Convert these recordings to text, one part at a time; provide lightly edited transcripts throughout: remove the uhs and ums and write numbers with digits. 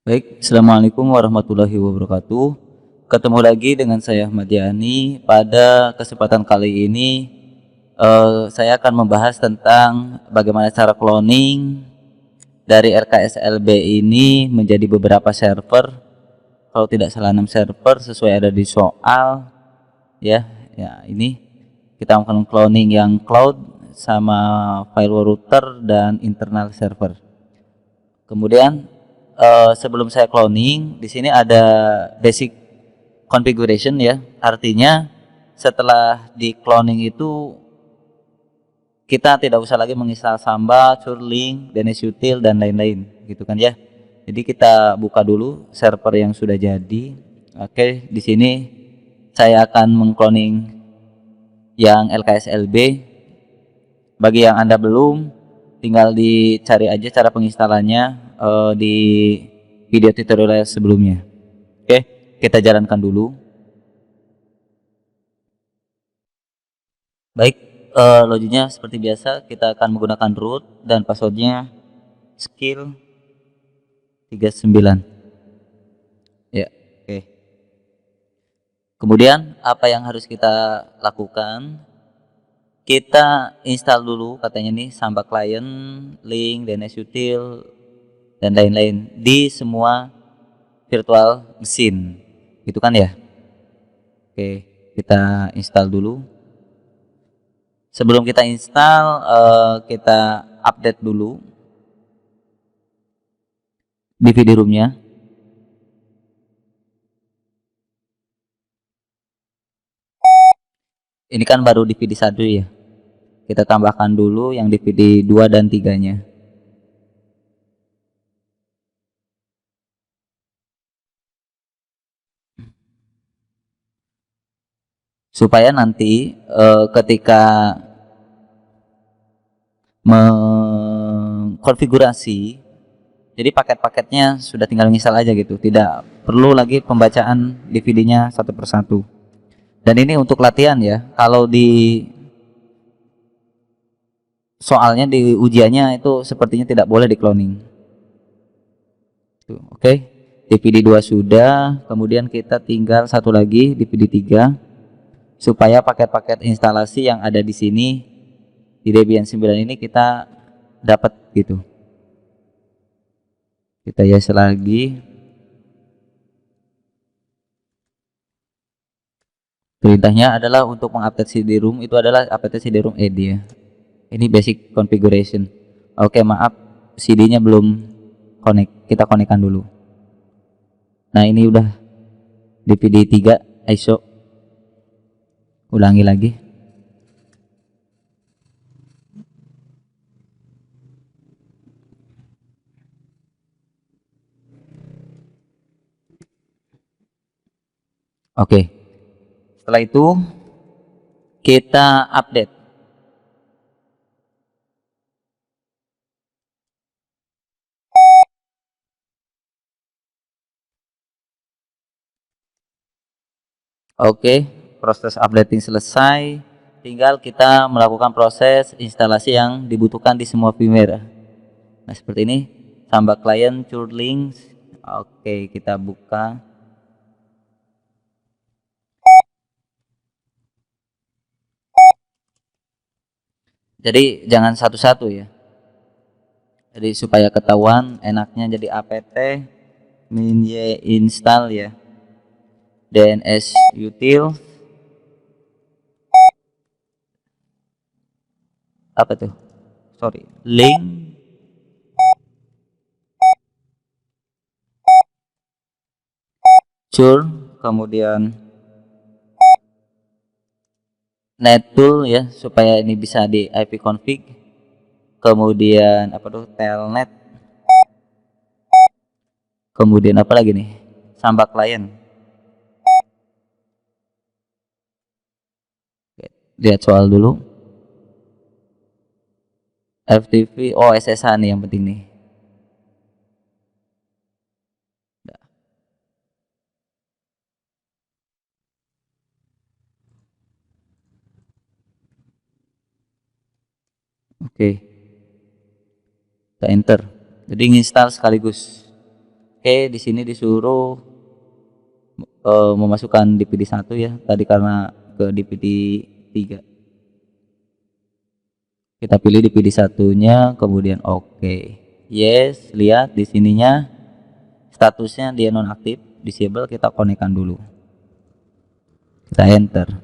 Baik, Assalamualaikum warahmatullahi wabarakatuh. Ketemu lagi dengan saya Ahmad Yani. Pada kesempatan kali ini, saya akan membahas tentang bagaimana cara cloning dari RKSLB ini menjadi beberapa server. Kalau tidak salah 6 server sesuai ada di soal, ya. Ya, ini kita akan cloning yang cloud sama firewall router dan internal server. Kemudian sebelum saya cloning, di sini ada basic configuration ya. Artinya setelah di cloning itu kita tidak usah lagi menginstal Samba, Curling, DNSUtil dan lain-lain, gitu kan ya. Jadi kita buka dulu server yang sudah jadi. Oke, di sini saya akan mengcloning yang LKSLB. Bagi yang Anda belum, tinggal dicari aja cara penginstalannya di video tutorial sebelumnya. Oke, kita jalankan dulu. Baik, loginnya seperti biasa kita akan menggunakan root dan passwordnya skill 39. Ya, oke. Kemudian apa yang harus kita lakukan? Kita install dulu katanya nih Samba client, link, DNSUtil dan lain-lain di semua virtual mesin. Gitu kan ya? Oke, kita install dulu. Sebelum kita install, kita update dulu DVD roomnya. Ini kan baru DVD 1 ya. Kita tambahkan dulu yang DVD 2 dan 3-nya. Supaya nanti ketika mengkonfigurasi, jadi paket-paketnya sudah tinggal install aja gitu. Tidak perlu lagi pembacaan DVD-nya satu persatu. Dan ini untuk latihan ya. Kalau di soalnya di ujiannya itu sepertinya tidak boleh di cloning. Oke, DVD 2 sudah, kemudian kita tinggal satu lagi DVD 3 supaya paket-paket instalasi yang ada di sini di Debian 9 ini kita dapat gitu. Kita yes lagi. Perintahnya adalah untuk mengupdate CD-ROM, itu adalah update CD-ROM ed ya. Ini basic configuration. Oke, maaf CD-nya belum connect. Kita konekkan dulu. Nah, ini udah DVD 3 ISO. Ulangi lagi. Oke. Setelah itu kita update. Oke, proses updating selesai. Tinggal kita melakukan proses instalasi yang dibutuhkan di semua firmware. Nah, seperti ini. Samba client, curling. Oke, kita buka. Jadi jangan satu-satu ya. Jadi supaya ketahuan enaknya jadi apt min y install ya. DNS util apa tuh? Sorry, link cur, kemudian nettool ya supaya ini bisa di IP config, kemudian apa tuh telnet, kemudian apa lagi nih Samba client. Lihat soal dulu. FTP, oh SSH nih yang penting nih. Oke, kita enter. Jadi install sekaligus. Oke, di sini disuruh memasukkan DPD 1 ya. Tadi karena ke DPD 3. Kita pilih DPD 1-nya, kemudian oke. Yes, lihat di sininya statusnya dia nonaktif, disable, kita konekkan dulu. Kita enter.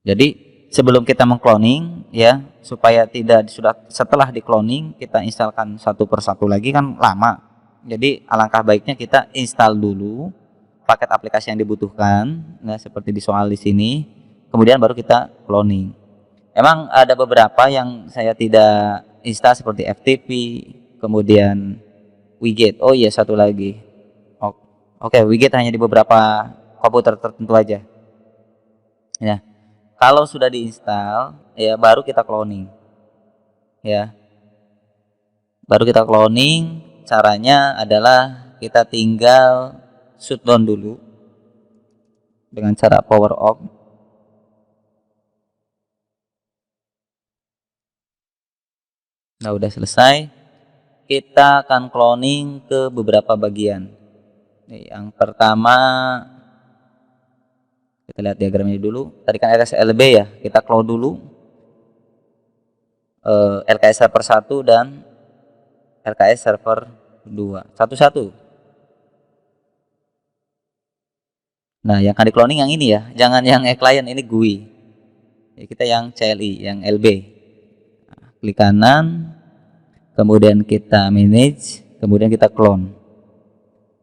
Jadi sebelum kita mengcloning ya, supaya tidak setelah di-cloning kita instalkan satu persatu lagi kan lama. Jadi alangkah baiknya kita install dulu paket aplikasi yang dibutuhkan, nah seperti di soal di sini, kemudian baru kita cloning. Emang ada beberapa yang saya tidak install seperti FTP, kemudian widget. Oh iya, satu lagi. Oke, widget hanya di beberapa komputer tertentu aja. Ya. Kalau sudah diinstal, ya baru kita cloning. Ya. Baru kita cloning, caranya adalah kita tinggal shutdown dulu dengan cara power off. Nah, udah selesai. Kita akan cloning ke beberapa bagian. Yang pertama, kita lihat diagramnya dulu. Tadi kan LSLB ya, kita clone dulu LKS server 1 dan LKS server 2 satu-satu. Nah, yang akan di cloning yang ini ya, jangan yang client, ini GUI. Ya, kita yang CLI, yang LB. Nah, klik kanan, kemudian kita manage, kemudian kita clone.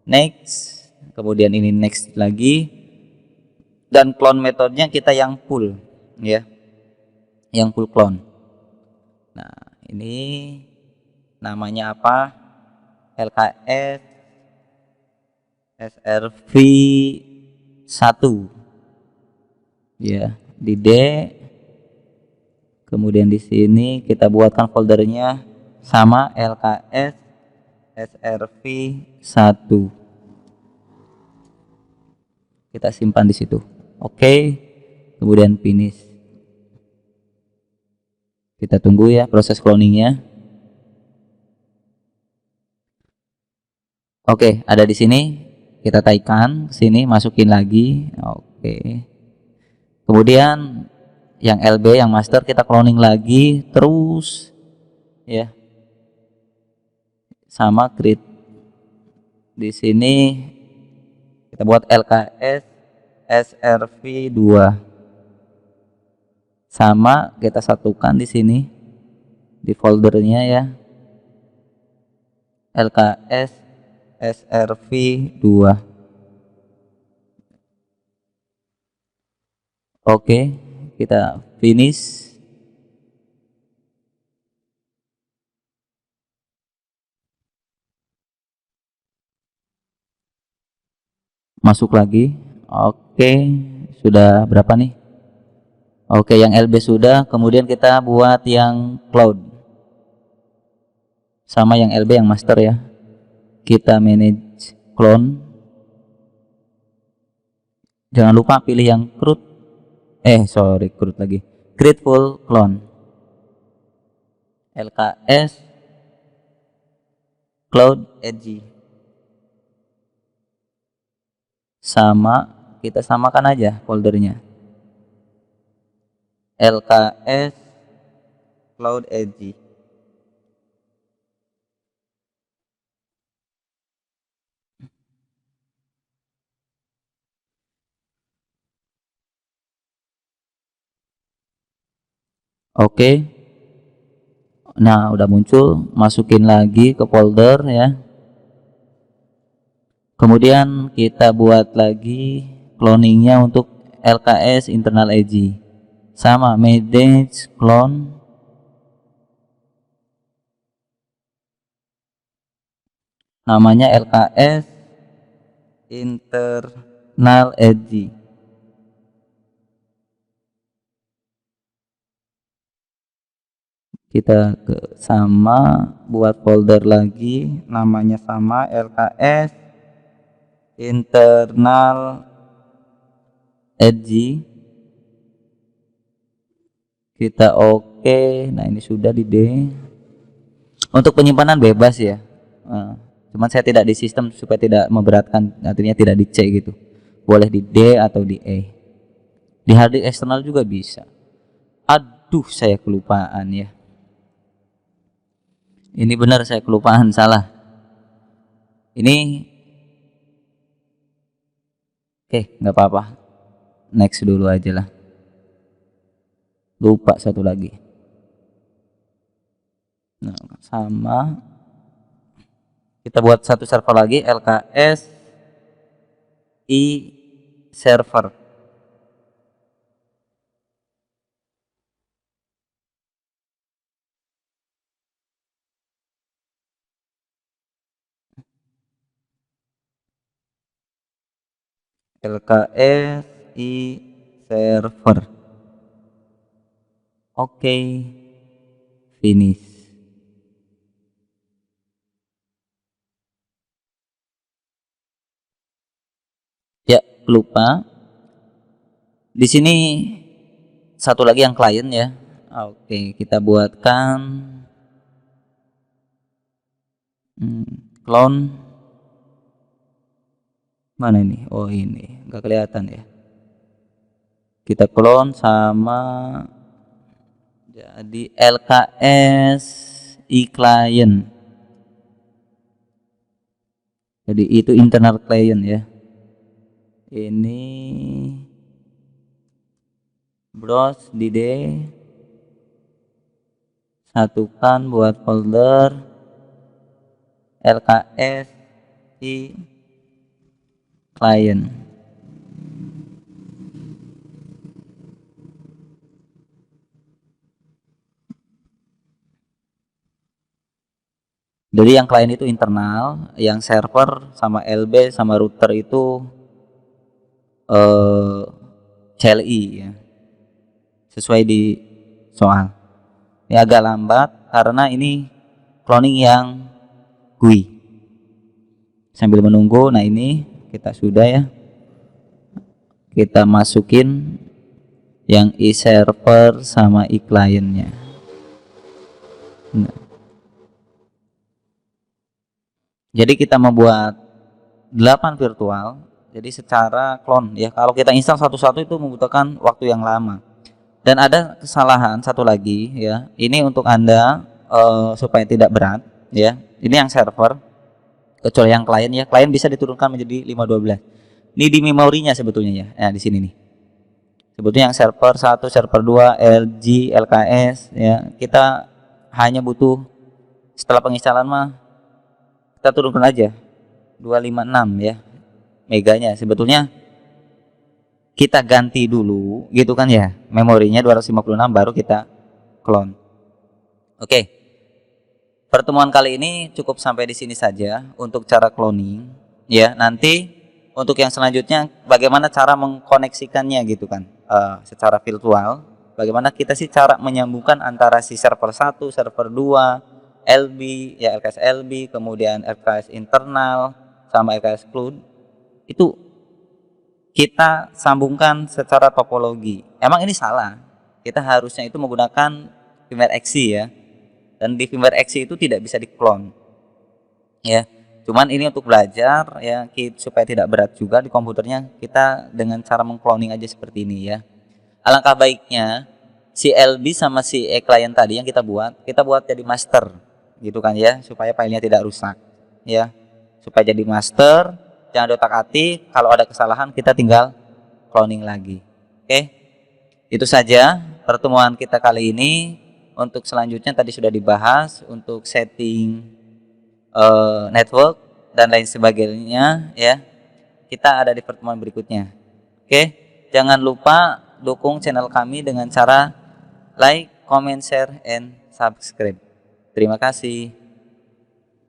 Next, kemudian ini next lagi, dan clone metodenya kita yang full, ya, yang full clone. Nah, ini namanya apa? LKS SRV 1 ya, di D, kemudian di sini kita buatkan foldernya sama LKS SRV 1, kita simpan di situ. Oke, kemudian finish. Kita tunggu ya proses cloningnya. Oke, ada di sini, kita taikan sini, masukin lagi. Oke, kemudian yang LB, yang master, kita cloning lagi terus ya, sama create. Di sini kita buat LKS SRV 2, sama kita satukan di sini di foldernya ya, LKS SRV 2. Oke, kita finish. Masuk lagi. Oke, sudah berapa nih? Oke, yang LB sudah, kemudian kita buat yang cloud sama yang LB yang master ya. Kita manage clone. Jangan lupa pilih yang CRUD. CRUD lagi. Grateful clone. LKS Cloud Edge. Sama, kita samakan aja foldernya. LKS Cloud Edge. Oke. Nah, udah muncul, masukin lagi ke folder ya. Kemudian kita buat lagi cloningnya untuk LKS internal edge. Sama, manage clone. Namanya LKS internal edge. Kita sama, buat folder lagi, namanya sama, LKS internal edge. Kita oke. Nah, ini sudah di D. Untuk penyimpanan bebas ya. Eh, Cuman saya tidak di sistem supaya tidak memberatkan, artinya tidak di C gitu. Boleh di D atau di E. Di hard disk eksternal juga bisa. Aduh, saya kelupaan ya. Ini benar saya kelupaan, salah. Ini oke, nggak apa-apa. Next dulu aja lah. Lupa satu lagi. Nah, sama kita buat satu server lagi, LKS i server. LKS i server. Oke, finish. Ya, lupa. Di sini satu lagi yang klien ya. Oke, kita buatkan clone. Mana ini? Oh, ini nggak kelihatan ya. Kita clone sama jadi LKS i client. Jadi itu internal client ya. Ini browse di D, satukan buat folder LKS i client. Jadi yang klien itu internal, yang server sama LB sama router itu CLI ya. Sesuai di soal. Ini agak lambat karena ini cloning yang GUI. Sambil menunggu, nah ini kita sudah ya. Kita masukin yang e-server sama e-clientnya. Nah. Jadi kita membuat 8 virtual. Jadi secara clone ya. Kalau kita install satu-satu itu membutuhkan waktu yang lama. Dan ada kesalahan satu lagi ya. Ini untuk Anda supaya tidak berat ya. Ini yang server. Kecuali yang klien ya. Klien bisa diturunkan menjadi 512. Ini di memorinya sebetulnya ya. Nah, di sini nih. Sebetulnya yang server 1, server 2, LG, LKS ya. Kita hanya butuh setelah penginstalan mah kita turunkan aja 256 ya meganya. Sebetulnya kita ganti dulu gitu kan ya, memorinya 256 baru kita clone. Oke, pertemuan kali ini cukup sampai di sini saja untuk cara cloning ya. Nanti untuk yang selanjutnya bagaimana cara mengkoneksikannya gitu kan, secara virtual. Bagaimana kita sih cara menyambungkan antara si server 1, server 2, LB ya, LKS LB, kemudian LKS internal sama LKS cloud itu kita sambungkan secara topologi. Emang ini salah. Kita harusnya itu menggunakan firmware exe ya. Dan di firmware exe itu tidak bisa diklon. Ya. Cuman ini untuk belajar ya supaya tidak berat juga di komputernya, kita dengan cara mengcloning aja seperti ini ya. Alangkah baiknya si LB sama si e-client tadi yang kita buat jadi master gitu kan ya, supaya filenya tidak rusak ya. Supaya jadi master, jangan diotak-atik, kalau ada kesalahan kita tinggal cloning lagi. Oke, itu saja pertemuan kita kali ini. Untuk selanjutnya tadi sudah dibahas untuk setting network dan lain sebagainya ya. Kita ada di pertemuan berikutnya. Oke, jangan lupa dukung channel kami dengan cara like, comment, share, and subscribe. Terima kasih.